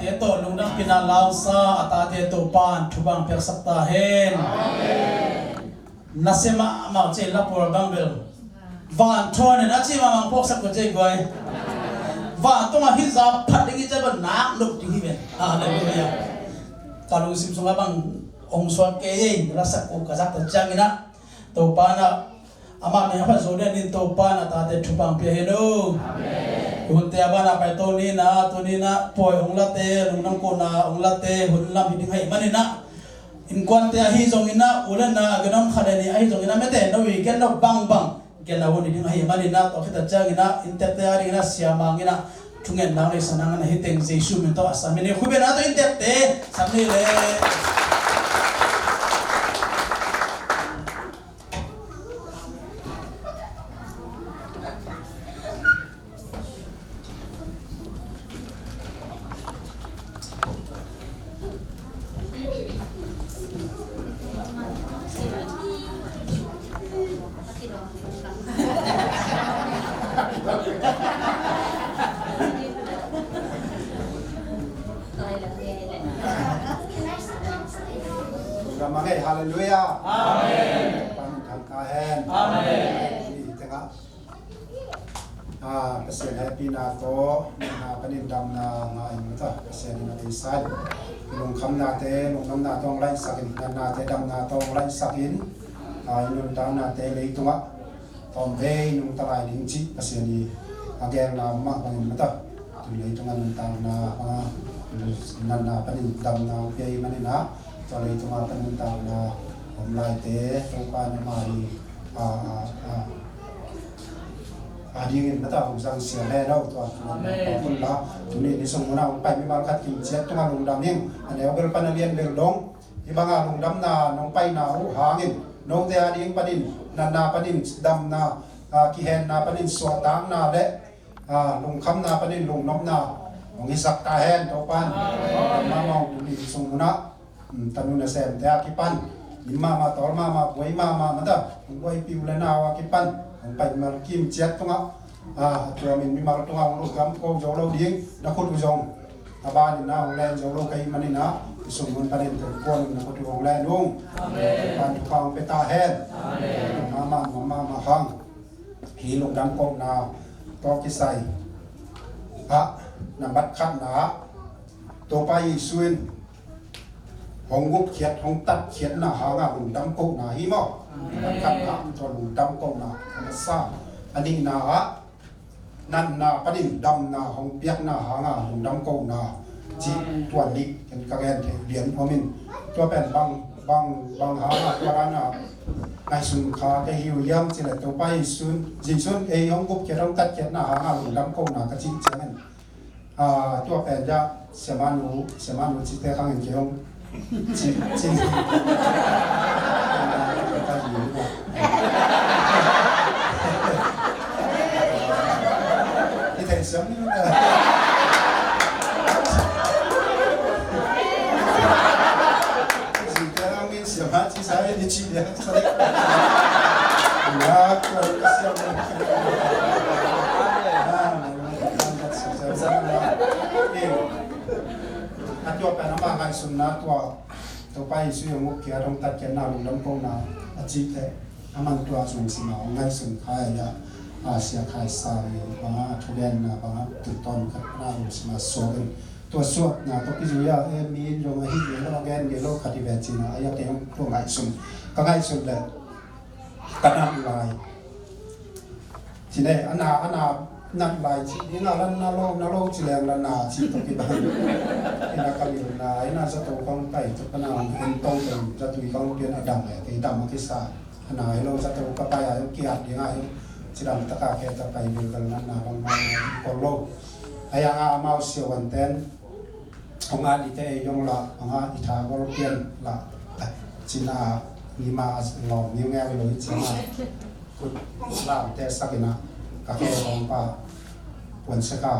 te to lung dang pina lao sa ata te to pan thubang phek sakta hen nasema ma che la por bambel van thon na chi ma mang pok sak ko je goi va to ma hi za phat ding je ba nak luk ding hi ben hallelujah kalu sim sunga bang ong swa ke ye rasak ko kazak ta changina to pana ama me ha zo ne nin to pana ta te thubang phe heno amen hun te abana pa to ni na poi ong la te lung nang ko na ong la te hun lam hi ding hai manina in kwan te hi zong ina ulan na ganam khale ni ai zong ina mete no wi ken no bang gela woni ding hai manina to khita changina in te te ari na siamangina thungen na le sanang na hiteng jesu men to asamene khube na to in te samne le Ramai haleluya. Amin. Panjang kahen. Amin. Ini tengah. Pasien happy na to na panin dam na ngai mata pasien na insan. Lung kham na te lung nam na tong lai sakin na te dam na tong lai sakin. Lung dam na te lei tunga. Tom ve lung talai ding chi pasien ni agel na ma panin mata. Tu lei tunga lung dam na na panin dam na pe manina. cho nên chúng ta cần tạo là hôm nay tế trong quan mà đi người ta cũng sang sửa hè đâu toànคนละchúngนี่ในสมุนเอาไปไม่บางคัดกินเช็ดต้องมาลงดำเองอันนี้เอาไปเรียนเรื่องดงที่บางลงดำนาน้องไปหนาวหาเงินน้องเดียดิ้งปดินนาปดินดำนากีแหนนาปดินสวดตามนาเละลงคำนาปดินลงน้ำนาลงอิสักตาแหนตัวปันมามองดูนี่สมุนtanu na sem te akipan lima ma tol ma boi ma mata boi piu le na akipan pai ma kim chet tunga cho min mi mar tunga lu gam ko jo lo ding na khut u jong aba ni na ong len jo lo kai mani na sum mun panen ko kon na ko tu ong len lung amen pan khang pe ta hen amen ma hang hi lu gam ko na to ki sai na bat khat na to pai suin hong gục khiết hong tắt khiết na hanga lung dam ko na hi mo kan ka to lung dam ko na sa ani na nan na padin dam na hong piak na hanga lung dam ko na ji tuan lik kan ka gen the lian phomin to pen bang hanga to na ai sun kha ke hiu yam chi la to pai sun ji sun e hong gục khiết hong tắt khiết na hanga lung dam ko na ka chi chen to pen ja semanu chi te khang ke hong Chị thì thầy sống như thế chị ta đang nghiên xỉa hát chị sáng đi chị đẹp sao đấy là cô cái xem anh cho bạn nó mang sùng naตัวไปซื้อมุกเขียต้องตัดแกนหน้าลงน้ำโป่งนาอาจิตเลยอามันตัวส่งสิมาง่ายส่งขายเนี่ยเสียขายสายบางทุเรียนนะบางตุ่นต้นกับหน้าลงสิมาสวดตัวสวดนะตัวพิจารณามีลงมาหิ้งแล้วเราแกนเดี๋ยวเราขัดที่แบบจีน่ะอายะเกี่ยวกับตัวง่ายส่งก็ง่ายส่งเลยตัดน้ำลายทีนี้อันนานักลายนี่นาโลจีแรงนาชีตกิบันที่นักการเมืองนาไอ้นาจะโตกองไปจะพนาเป็นโตเป็นจะตุยกองเปลี่ยนอดัมเลยที่ดำมาที่สาหนาไอ้เราจะโตก็ไปอะไรเกียรติยังไงจะดำตะกาแค่จะไปเมืองกันนั้นนาบางคนโลกไอ้ยังอามาเสียวันเต้นของงานอีเตยยงละของงานอีทางก็เปลี่ยนละจีน่ามีมาหลอมมีแง่ไปเลยจีน่าคุณลามเตสักินะกาแฟของป้าวันเสกา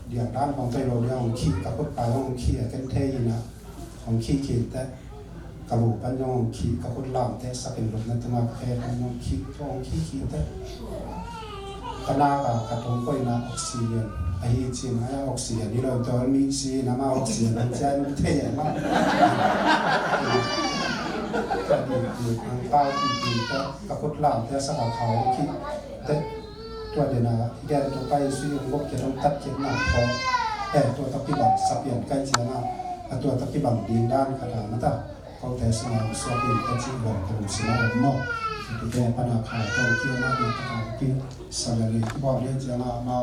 เดียงด้านของไตโรเดียงขี้กับพุทธายของขี้เต็มเทยนะของขี้แต่กระดูกปัญญงขี้กับพุทธลามแต่สักเป็นรถนั่นจะมากาแฟปัญญงขี้ทองขี้แต่คณะกับกระทงก้อยนะออกซิเจน ไอ้จริงออกเสียนี่เราตอนมีซีนะมาออกเสียมันใจมันเท่มากก็ดีอยู่ทางใต้ดีก็กระพุทธลามแต่สักเขาคิดแต่ตัวเดนะแกตัวไปซื้อพวกจะต้องตัดเก็บหนักพอแต่ตัวตะกี้บังสับเปลี่ยนใกล้เชียงอ่ะตัวตะกี้บังดีด้านขนาดนั้นแต่เขาแต่สมัยสอบเปลี่ยนกันที่บังตัวสมัยหม้อที่แกปัญหาขายต้องเกี่ยวมากในตลาดที่สมัยนี้ที่บอกเรื่องเจ้าเมา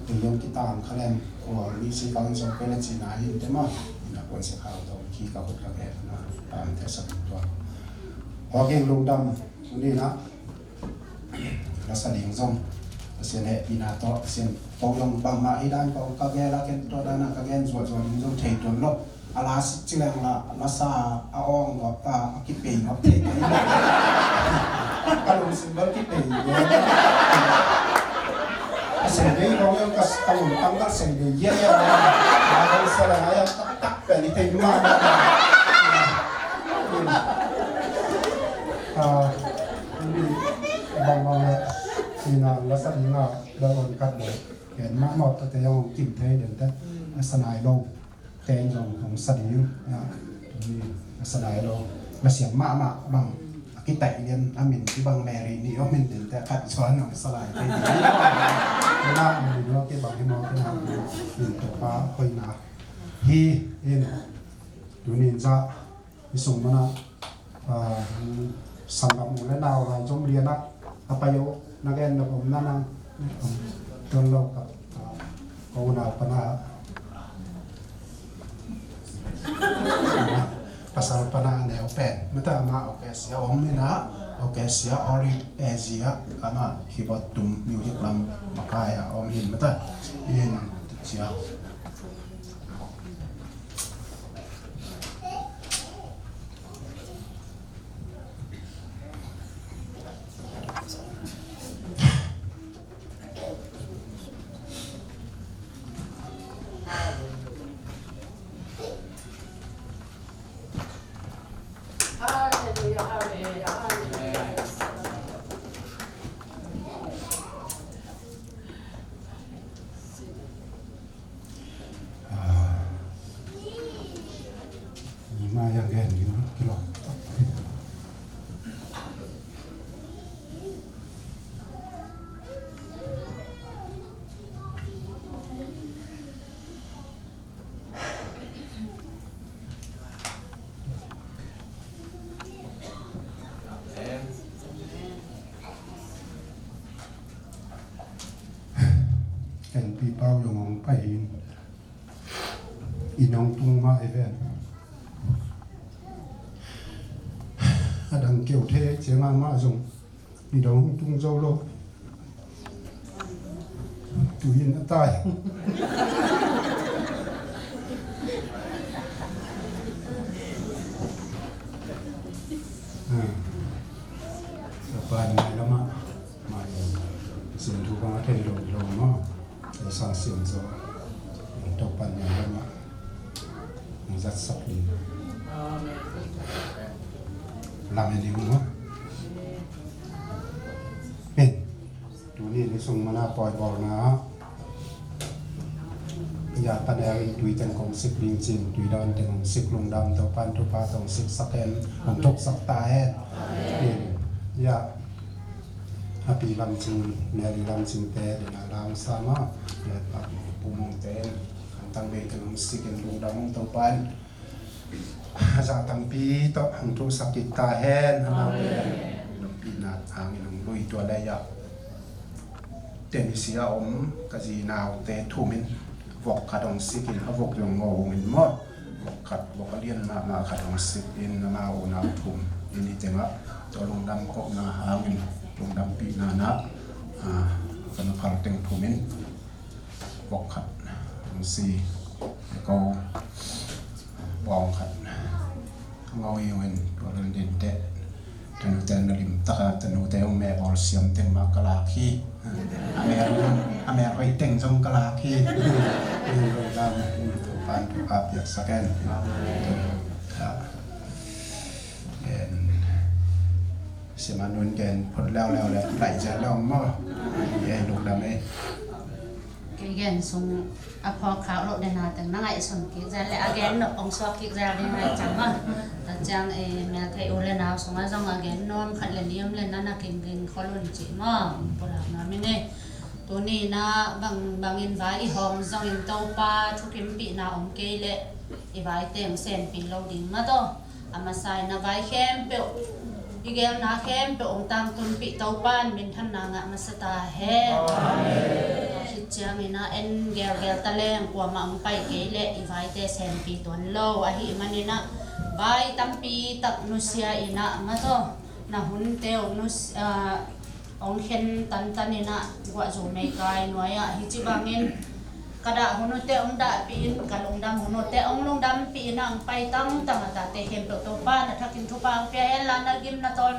ตัวยังกีตาร์คะแนนหัวมีสิ่งการสอบเป็นจีน่าเห็นแต่มานักวันเสาร์ต้องขี่กับรถกระบะนะตามแต่สักตัวพอเก่งลงดำนี่นะรัศมีส่งเสียนปีนาโตเสียนปองลงบางมาอีด้านปองกะแกละเกนตัวด้านกะแกนส่วนส่งเทตุนลบอาลาสิจิแรงละลาซาอาอองกับตากิเปย์กับเทกกะลุสิบกิเปย์เสียนนี้เรายังกัสตังตั้งกัสเสียนเยี่ยมมาเราเสียนอะไรตักเป็นที่ดูมาบางที่นางลักษณะงาแล้วคนกัดเลยเห็นมากหมดแต่ยังกินเทเดินแต่สนายลงเตงลงของสนิมนะนี่สนายลงมาเสียงมากบางกิแต่เรียนอามินที่บางแมรี่นี่ก็มินเดินแต่ขัดช้อนของสลายไปดีไม่น่ามีเรื่องที่บางที่มองที่ทำอยู่ตัวป้าค่อยนาฮีเอ็นดูนี่จะมีส่งมานะสังกัดมูลและดาวรายจมเรียนนักประโยชน์นักเรียนระบบนั่นจนเรากับกูนาปัญหาภาษาปัญหาแนวแปดไม่ต้องมาโอเคเสียองไม่นะโอเคเสียออริเอเซียก็มาคีย์บอร์ดตุ้มมิวสิกลำมาขายออมหินไม่ต้องยินเสียมาอย่างแก่นอยู่กิโลแก่นปีเป้าอยู่มองไปอีน้องตุ้งมาไอแวนดังเกี่ยวเทเสียงมาส่งอีน้องตุ้งเจ้าโลตุยินตายสบายไหมแล้วมาเสียงทุกข์มาเทลงมาแต่สร้างเสียงโซ่ตกปัญญาแล้วมาจัดสักนิดลำยังมั้งเป็นดูนี่ในส่งมาหน้าปล่อยบอลนะอย่าปัญญาดุยแต่งของสิบลิงจินดุยดอนแต่งสิบลงดำตัวปันตัวปลาตัวสิบสักแอนของทุกสักตาแอนเป็นอย่าฮับปี้ลำจิงแมรี่ลำจิงแต่เดี๋ยวลำสามารถเดี๋ยวตัดปุ่มเต้นตั้งเบรกถึงสิบลงดำตัวปันจะตั้งปีต่อหังทุสักกิตาแฮนฮะน้องปีนาทางน้องลุยตัวได้ยะเต็มเสียกะจีนาวเตทุ่มินวอกขัดองสิกินวอกยงงงมินหมดวอกขัดวอกเลียนมาขัดองสิกินมาโอนาวทุ่มยินดีจังละตัวลงดำกบนาหามินลงดำปีนานะกันพังเต็งทุ่มินวอกขัดองสีก็วองขัดเงาอยู่เห็นตัวเรื่องเด่นเด็ดธนูแต่นริมตาธนูแต่องแม่บอลเสียมเต็มมากลาคีอเมริกเต็งจงกลาคีดูโรงงานตัวปานตัวอาบอยากสแกนแกนเสียมานุนแกนพดแล้วไหลจะแล้วมั่งยัยลูกดำเอง again sung apho khao lo de na tang na ngai son ki jan le again no ong so ki jan le ngai chang ma ta chang e me kai u le na sung a jong again non khat le niam le na king king kholun chi ma pula na mi ne tu ni na bang in vai i hom jong in to pa thu kim pi na ong ke le i vai tem sen pin lo ding ma to ama sai na vai khem pe igel na khem pe ong tam tun pi to pan min than na nga masata he hit chang ina en gel taleng kwa ma ang pai ke le i vai te sen pi ton lo a hi manina vai tam pi tak nu sia ina ma to na hun te ong khen tan ina wa zo mai kai noya hi chi bangin kada hono te ong da pin kalong dam hono te ong long dam pi na ang pai tang ta te hem to pa na thakin thu pa ang pe la na gim na tol